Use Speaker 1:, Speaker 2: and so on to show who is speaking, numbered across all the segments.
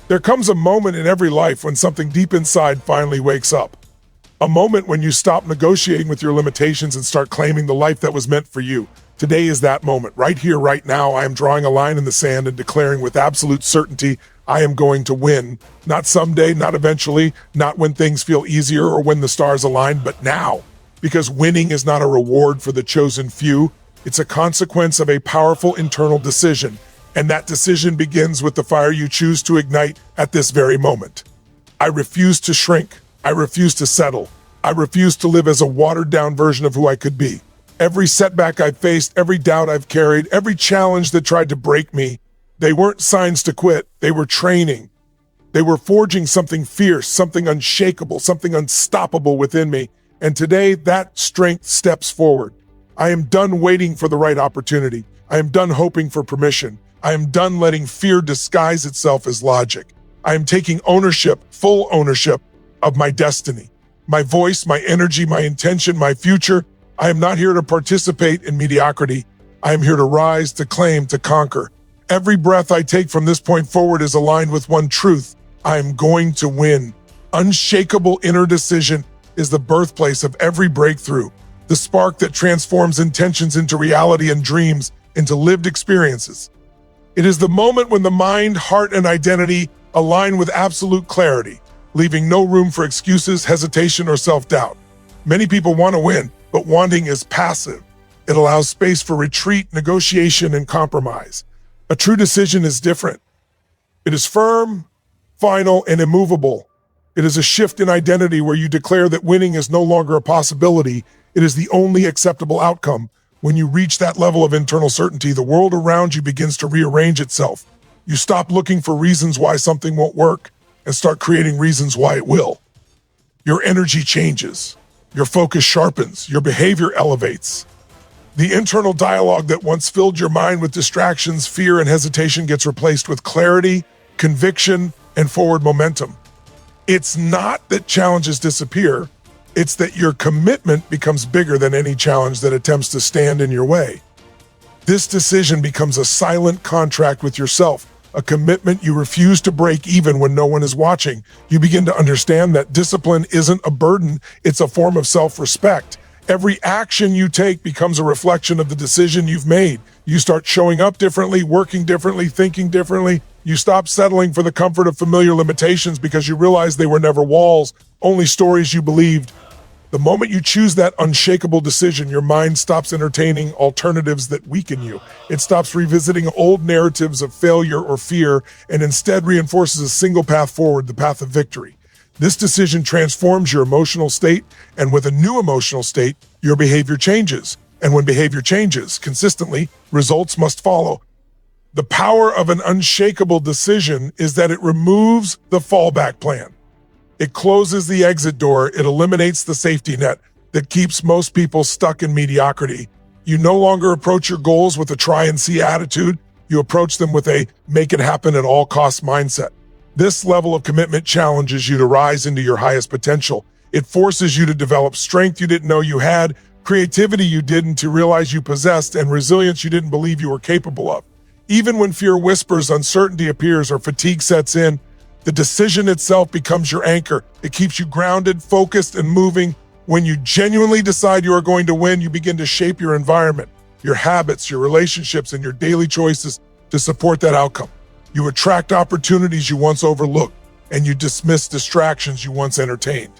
Speaker 1: There comes a moment in every life when something deep inside finally wakes up. A moment when you stop negotiating with your limitations and start claiming the life that was meant for you. Today is that moment. Right here, right now, I am drawing a line in the sand and declaring with absolute certainty, I am going to win. Not someday, not eventually, not when things feel easier or when the stars align, but now. Because winning is not a reward for the chosen few. It's a consequence of a powerful internal decision. And that decision begins with the fire you choose to ignite at this very moment. I refuse to shrink. I refuse to settle. I refuse to live as a watered-down version of who I could be. Every setback I've faced, every doubt I've carried, every challenge that tried to break me, they weren't signs to quit. They were training. They were forging something fierce, something unshakable, something unstoppable within me. And today, that strength steps forward. I am done waiting for the right opportunity. I am done hoping for permission. I am done letting fear disguise itself as logic. I am taking ownership, full ownership, of my destiny. My voice, my energy, my intention, my future. I am not here to participate in mediocrity. I am here to rise, to claim, to conquer. Every breath I take from this point forward is aligned with one truth. I am going to win. Unshakable inner decision is the birthplace of every breakthrough, the spark that transforms intentions into reality and dreams into lived experiences. It is the moment when the mind, heart, and identity align with absolute clarity, leaving no room for excuses, hesitation, or self-doubt. Many people want to win, but wanting is passive. It allows space for retreat, negotiation, and compromise. A true decision is different. It is firm, final, and immovable. It is a shift in identity where you declare that winning is no longer a possibility. It is the only acceptable outcome. When you reach that level of internal certainty, the world around you begins to rearrange itself. You stop looking for reasons why something won't work and start creating reasons why it will. Your energy changes. Your focus sharpens. Your behavior elevates. The internal dialogue that once filled your mind with distractions, fear, and hesitation gets replaced with clarity, conviction, and forward momentum. It's not that challenges disappear. It's that your commitment becomes bigger than any challenge that attempts to stand in your way. This decision becomes a silent contract with yourself, a commitment you refuse to break even when no one is watching. You begin to understand that discipline isn't a burden, it's a form of self-respect. Every action you take becomes a reflection of the decision you've made. You start showing up differently, working differently, thinking differently. You stop settling for the comfort of familiar limitations because you realize they were never walls, only stories you believed. The moment you choose that unshakable decision, your mind stops entertaining alternatives that weaken you. It stops revisiting old narratives of failure or fear and instead reinforces a single path forward, the path of victory. This decision transforms your emotional state, and with a new emotional state, your behavior changes. And when behavior changes consistently, results must follow. The power of an unshakable decision is that it removes the fallback plan. It closes the exit door. It eliminates the safety net that keeps most people stuck in mediocrity. You no longer approach your goals with a try and see attitude. You approach them with a make it happen at all costs mindset. This level of commitment challenges you to rise into your highest potential. It forces you to develop strength you didn't know you had, creativity you didn't to realize you possessed, and resilience you didn't believe you were capable of. Even when fear whispers, uncertainty appears, or fatigue sets in, the decision itself becomes your anchor. It keeps you grounded, focused, and moving. When you genuinely decide you are going to win, you begin to shape your environment, your habits, your relationships, and your daily choices to support that outcome. You attract opportunities you once overlooked, and you dismiss distractions you once entertained.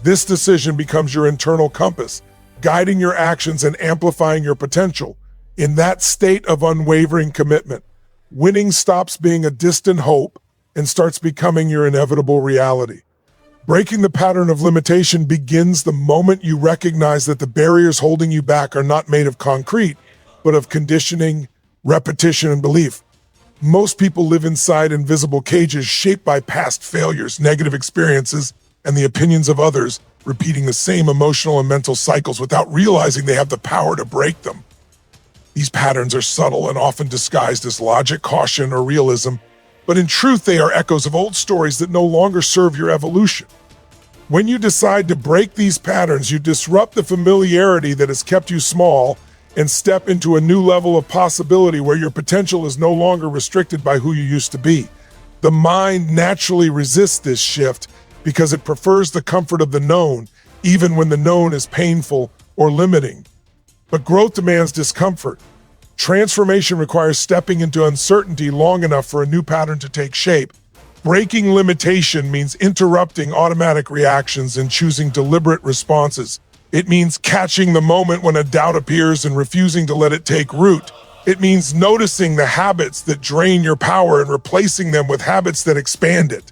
Speaker 1: This decision becomes your internal compass, guiding your actions and amplifying your potential. In that state of unwavering commitment, winning stops being a distant hope and starts becoming your inevitable reality. Breaking the pattern of limitation begins the moment you recognize that the barriers holding you back are not made of concrete, but of conditioning, repetition, and belief. Most people live inside invisible cages shaped by past failures, negative experiences, and the opinions of others, repeating the same emotional and mental cycles without realizing they have the power to break them. These patterns are subtle and often disguised as logic, caution, or realism, but in truth, they are echoes of old stories that no longer serve your evolution. When you decide to break these patterns, you disrupt the familiarity that has kept you small and step into a new level of possibility where your potential is no longer restricted by who you used to be. The mind naturally resists this shift because it prefers the comfort of the known, even when the known is painful or limiting. But growth demands discomfort. Transformation requires stepping into uncertainty long enough for a new pattern to take shape. Breaking limitation means interrupting automatic reactions and choosing deliberate responses. It means catching the moment when a doubt appears and refusing to let it take root. It means noticing the habits that drain your power and replacing them with habits that expand it.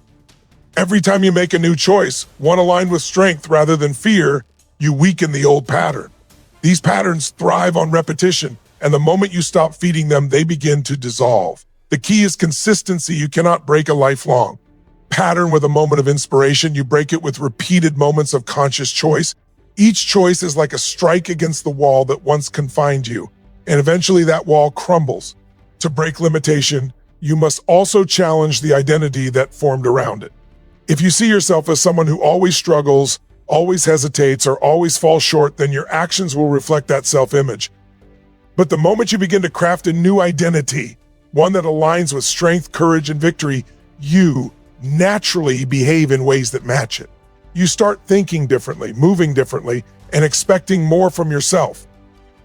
Speaker 1: Every time you make a new choice, one aligned with strength rather than fear, you weaken the old pattern. These patterns thrive on repetition, and the moment you stop feeding them, they begin to dissolve. The key is consistency. You cannot break a lifelong pattern with a moment of inspiration. You break it with repeated moments of conscious choice. Each choice is like a strike against the wall that once confined you, and eventually that wall crumbles. To break limitation, you must also challenge the identity that formed around it. If you see yourself as someone who always struggles, always hesitates, or always falls short, then your actions will reflect that self-image. But the moment you begin to craft a new identity, one that aligns with strength, courage, and victory, you naturally behave in ways that match it. You start thinking differently, moving differently, and expecting more from yourself.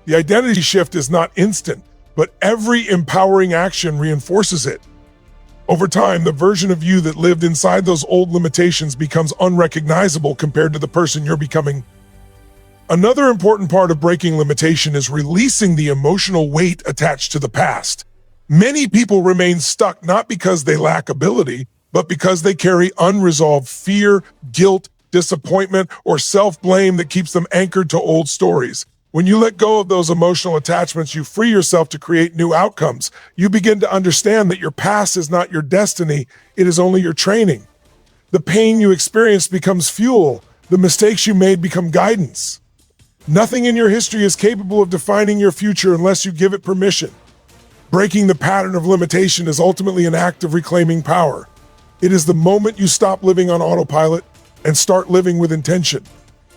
Speaker 1: The identity shift is not instant, but every empowering action reinforces it. Over time, the version of you that lived inside those old limitations becomes unrecognizable compared to the person you're becoming. Another important part of breaking limitation is releasing the emotional weight attached to the past. Many people remain stuck not because they lack ability, but because they carry unresolved fear, guilt, disappointment, or self-blame that keeps them anchored to old stories. When you let go of those emotional attachments, you free yourself to create new outcomes. You begin to understand that your past is not your destiny, it is only your training. The pain you experienced becomes fuel. The mistakes you made become guidance. Nothing in your history is capable of defining your future unless you give it permission. Breaking the pattern of limitation is ultimately an act of reclaiming power. It is the moment you stop living on autopilot and start living with intention.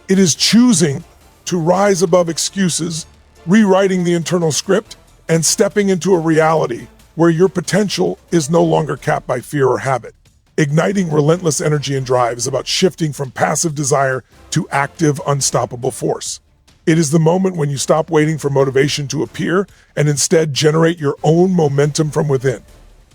Speaker 1: It is choosing to rise above excuses, rewriting the internal script, and stepping into a reality where your potential is no longer capped by fear or habit. Igniting relentless energy and drive is about shifting from passive desire to active, unstoppable force. It is the moment when you stop waiting for motivation to appear and instead generate your own momentum from within.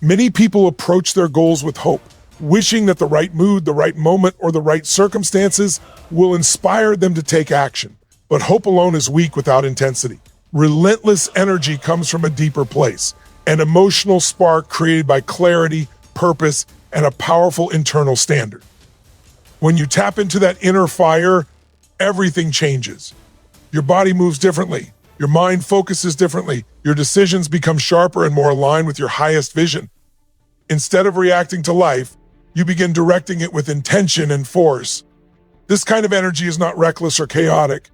Speaker 1: Many people approach their goals with hope, wishing that the right mood, the right moment, or the right circumstances will inspire them to take action. But hope alone is weak without intensity. Relentless energy comes from a deeper place, an emotional spark created by clarity, purpose, and a powerful internal standard. When you tap into that inner fire, everything changes. Your body moves differently. Your mind focuses differently. Your decisions become sharper and more aligned with your highest vision. Instead of reacting to life, you begin directing it with intention and force. This kind of energy is not reckless or chaotic.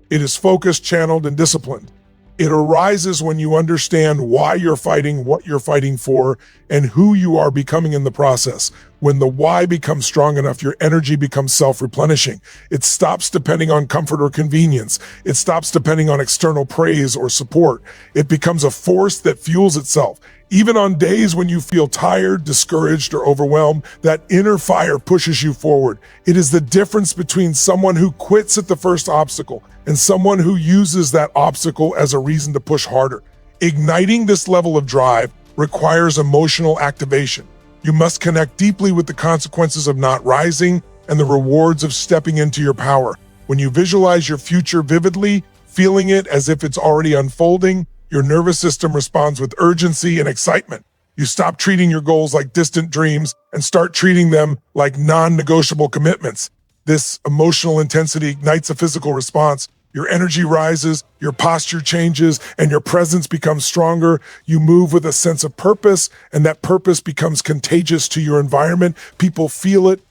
Speaker 1: It is focused, channeled, and disciplined. It arises when you understand why you're fighting, what you're fighting for, and who you are becoming in the process. When the why becomes strong enough, your energy becomes self-replenishing. It stops depending on comfort or convenience. It stops depending on external praise or support. It becomes a force that fuels itself. Even on days when you feel tired, discouraged, or overwhelmed, that inner fire pushes you forward. It is the difference between someone who quits at the first obstacle and someone who uses that obstacle as a reason to push harder. Igniting this level of drive requires emotional activation. You must connect deeply with the consequences of not rising and the rewards of stepping into your power. When you visualize your future vividly, feeling it as if it's already unfolding, your nervous system responds with urgency and excitement. You stop treating your goals like distant dreams and start treating them like non-negotiable commitments. This emotional intensity ignites a physical response. Your energy rises, your posture changes, and your presence becomes stronger. You move with a sense of purpose, and that purpose becomes contagious to your environment. People feel it.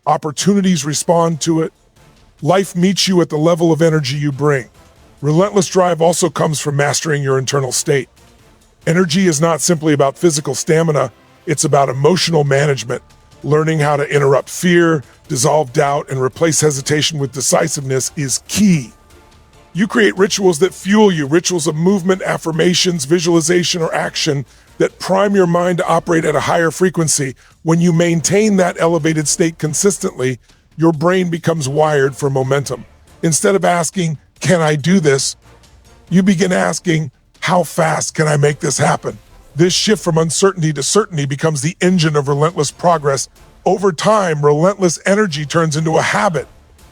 Speaker 1: Opportunities respond to it. Life meets you at the level of energy you bring. Relentless drive also comes from mastering your internal state. Energy is not simply about physical stamina, it's about emotional management. Learning how to interrupt fear, dissolve doubt, and replace hesitation with decisiveness is key. You create rituals that fuel you, rituals of movement, affirmations, visualization, or action that prime your mind to operate at a higher frequency. When you maintain that elevated state consistently, your brain becomes wired for momentum. Instead of asking, "Can I do this?" you begin asking, "How fast can I make this happen?" This shift from uncertainty to certainty becomes the engine of relentless progress. Over time, relentless energy turns into a habit.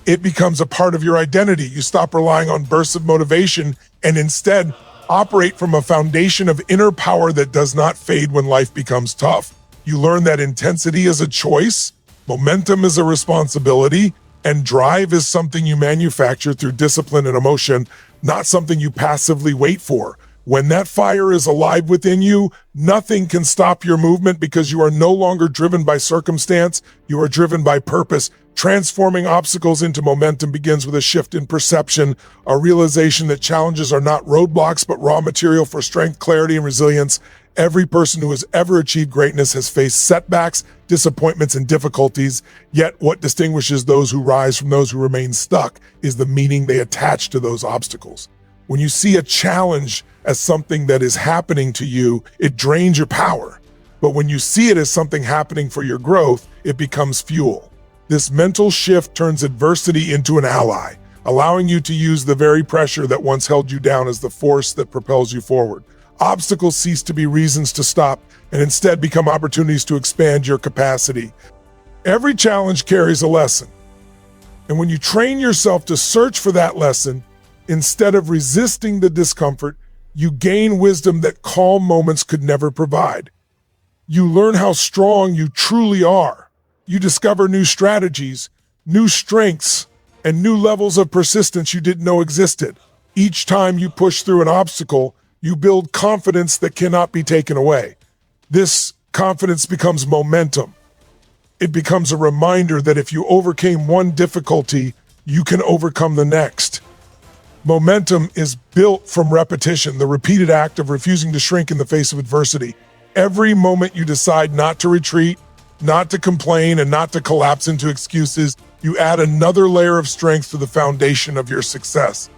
Speaker 1: It becomes a part of your identity. You stop relying on bursts of motivation and instead operate from a foundation of inner power that does not fade when life becomes tough. You learn that intensity is a choice, momentum is a responsibility, and drive is something you manufacture through discipline and emotion, not something you passively wait for. When that fire is alive within you, nothing can stop your movement because you are no longer driven by circumstance, you are driven by purpose. Transforming obstacles into momentum begins with a shift in perception, a realization that challenges are not roadblocks but raw material for strength, clarity, and resilience. Every person who has ever achieved greatness has faced setbacks, disappointments, and difficulties. Yet what distinguishes those who rise from those who remain stuck is the meaning they attach to those obstacles. When you see a challenge as something that is happening to you, it drains your power. But when you see it as something happening for your growth, it becomes fuel. This mental shift turns adversity into an ally, allowing you to use the very pressure that once held you down as the force that propels you forward. Obstacles cease to be reasons to stop and instead become opportunities to expand your capacity. Every challenge carries a lesson. And when you train yourself to search for that lesson, instead of resisting the discomfort, you gain wisdom that calm moments could never provide. You learn how strong you truly are. You discover new strategies, new strengths, and new levels of persistence you didn't know existed. Each time you push through an obstacle, you build confidence that cannot be taken away. This confidence becomes momentum. It becomes a reminder that if you overcame one difficulty, you can overcome the next. Momentum is built from repetition, the repeated act of refusing to shrink in the face of adversity. Every moment you decide not to retreat, not to complain, and not to collapse into excuses, you add another layer of strength to the foundation of your success.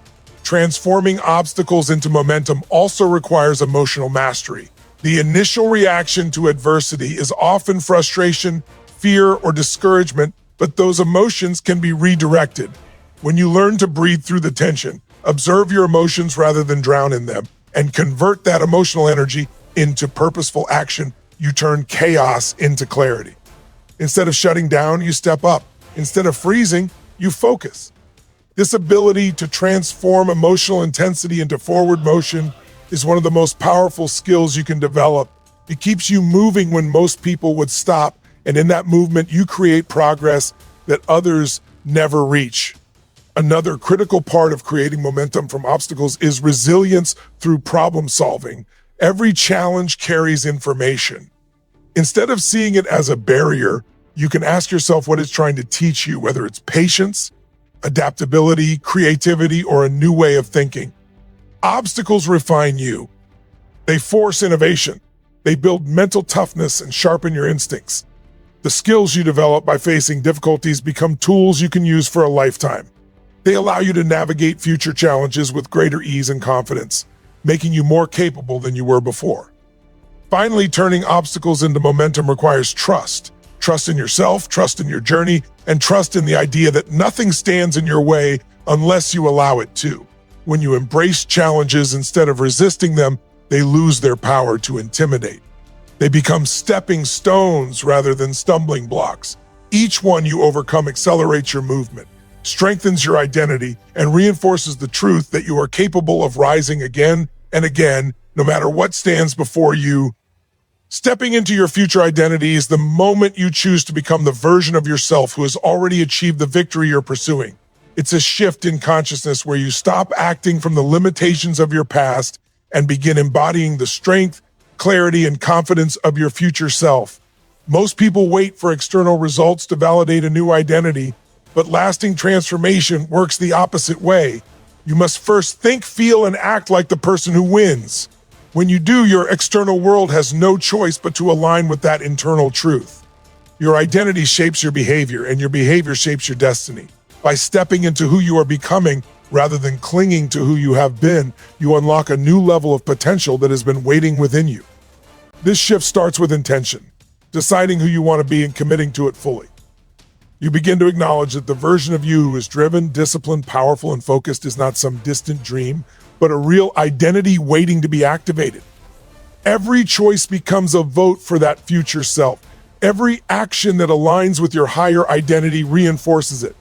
Speaker 1: Transforming obstacles into momentum also requires emotional mastery. The initial reaction to adversity is often frustration, fear, or discouragement, but those emotions can be redirected. When you learn to breathe through the tension, observe your emotions rather than drown in them, and convert that emotional energy into purposeful action, you turn chaos into clarity. Instead of shutting down, you step up. Instead of freezing, you focus. This ability to transform emotional intensity into forward motion is one of the most powerful skills you can develop. It keeps you moving when most people would stop, and in that movement, you create progress that others never reach. Another critical part of creating momentum from obstacles is resilience through problem solving. Every challenge carries information. Instead of seeing it as a barrier, you can ask yourself what it's trying to teach you, whether it's patience, adaptability, creativity, or a new way of thinking. Obstacles refine you. They force innovation. They build mental toughness and sharpen your instincts. The skills you develop by facing difficulties become tools you can use for a lifetime. They allow you to navigate future challenges with greater ease and confidence, making you more capable than you were before. Finally, turning obstacles into momentum requires trust. Trust in yourself, trust in your journey, and trust in the idea that nothing stands in your way unless you allow it to. When you embrace challenges instead of resisting them, they lose their power to intimidate. They become stepping stones rather than stumbling blocks. Each one you overcome accelerates your movement, strengthens your identity, and reinforces the truth that you are capable of rising again and again, no matter what stands before you. Stepping into your future identity is the moment you choose to become the version of yourself who has already achieved the victory you're pursuing. It's a shift in consciousness where you stop acting from the limitations of your past and begin embodying the strength, clarity, and confidence of your future self. Most people wait for external results to validate a new identity, but lasting transformation works the opposite way. You must first think, feel, and act like the person who wins. When you do, your external world has no choice but to align with that internal truth. Your identity shapes your behavior, and your behavior shapes your destiny. By stepping into who you are becoming, rather than clinging to who you have been, you unlock a new level of potential that has been waiting within you. This shift starts with intention, deciding who you want to be and committing to it fully. You begin to acknowledge that the version of you who is driven, disciplined, powerful, and focused is not some distant dream, but a real identity waiting to be activated. Every choice becomes a vote for that future self. Every action that aligns with your higher identity reinforces it.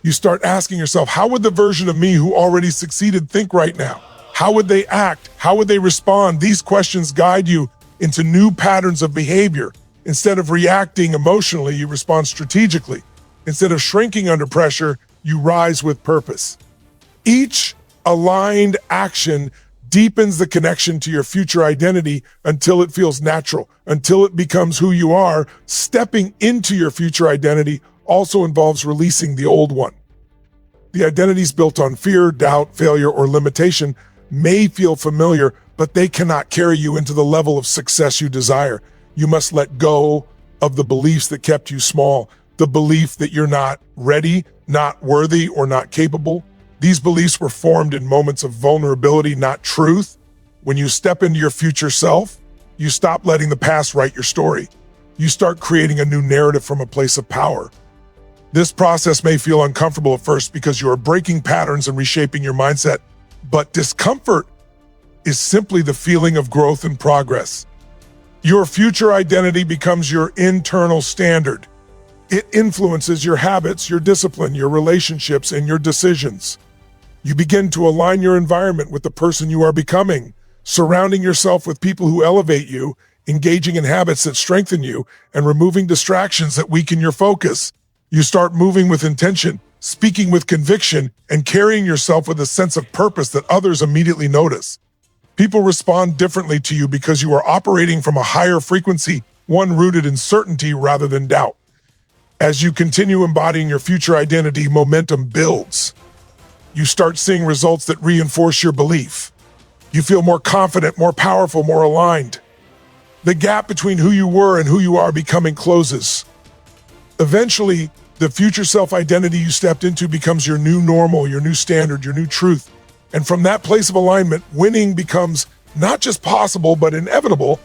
Speaker 1: You start asking yourself, how would the version of me who already succeeded think right now? How would they act? How would they respond? These questions guide you into new patterns of behavior. Instead of reacting emotionally, you respond strategically. Instead of shrinking under pressure, you rise with purpose. Each aligned action deepens the connection to your future identity until it feels natural, until it becomes who you are. Stepping into your future identity also involves releasing the old one. The identities built on fear, doubt, failure, or limitation may feel familiar, but they cannot carry you into the level of success you desire. You must let go of the beliefs that kept you small, the belief that you're not ready, not worthy, or not capable. These beliefs were formed in moments of vulnerability, not truth. When you step into your future self, you stop letting the past write your story. You start creating a new narrative from a place of power. This process may feel uncomfortable at first because you are breaking patterns and reshaping your mindset, but discomfort is simply the feeling of growth and progress. Your future identity becomes your internal standard. It influences your habits, your discipline, your relationships, and your decisions. You begin to align your environment with the person you are becoming, surrounding yourself with people who elevate you, engaging in habits that strengthen you, and removing distractions that weaken your focus. You start moving with intention, speaking with conviction, and carrying yourself with a sense of purpose that others immediately notice. People respond differently to you because you are operating from a higher frequency, one rooted in certainty rather than doubt. As you continue embodying your future identity, momentum builds. You start seeing results that reinforce your belief. You feel more confident, more powerful, more aligned. The gap between who you were and who you are becoming closes. Eventually, the future self-identity you stepped into becomes your new normal, your new standard, your new truth. And from that place of alignment, winning becomes not just possible, but inevitable